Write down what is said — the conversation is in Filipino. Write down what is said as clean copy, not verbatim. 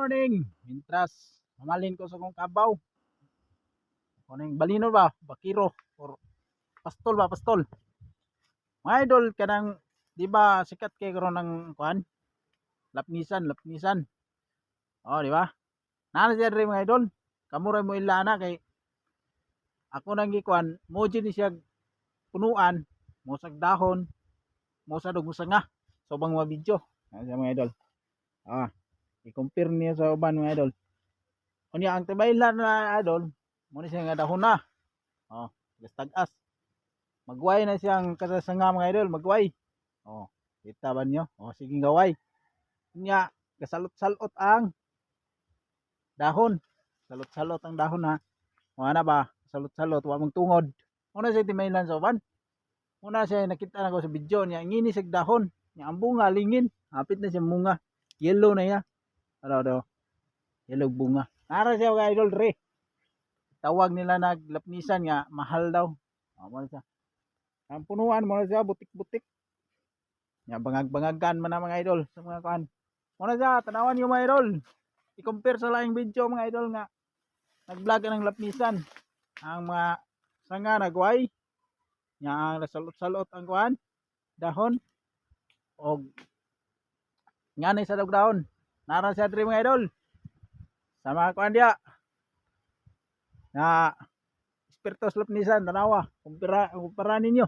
morning. Mintras mamalin ko sa kong kabaw. Kuning balino ba? Bakiro or pastol ba? Pastol. Mga idol kanang di ba sikat kay karon ng kuan? Lapnisan. Oh, di ba? Nana siya diri mga idol. Kamuray mo ilana kay ako nang gikuan, moji ni siya punuan, mosag dahon, mosa dog musanga. So bang mga video. Ano siya mga idol? Ah, i-compare niya sa uban mga idol. Unya ang tibaylan na idol, mo ni siya nga dahon na. Oh, tag-as. Magway na siyang kasasanga mga idol, magway. Oh, kita ba niyo? Oh, sige gaway. Unya, kasalot-salot ang dahon. Salot-salot ang dahon ha. Ano ba? Salot-salot, wa mong tungod. Una siya timaylan sa uban. Una siya nakita na ko sa video niya, ngini sig dahon. Niya ang bunga lingin, hapit na siya bunga. Yellow na ya. Ano. Yellow bunga. Nara siya mga idol re. Tawag nila naglapnisan nga mahal daw. Mo siya. Ang punuan mo na siya butik-butik. Nya bangag-bangagan man na mga idol sa mga kuan. Mo na siya tanawan niyo mga idol. I-compare sa laing video mga idol nga nag-vlog ng lapnisan. Ang mga sanga nagway. Nya ang salot-salot ang kuan dahon og nganay sa dahon. Nara siya diri mga idol. Sa mga kuan dia na Espiritos Lapnisan tanawa kumpara ninyo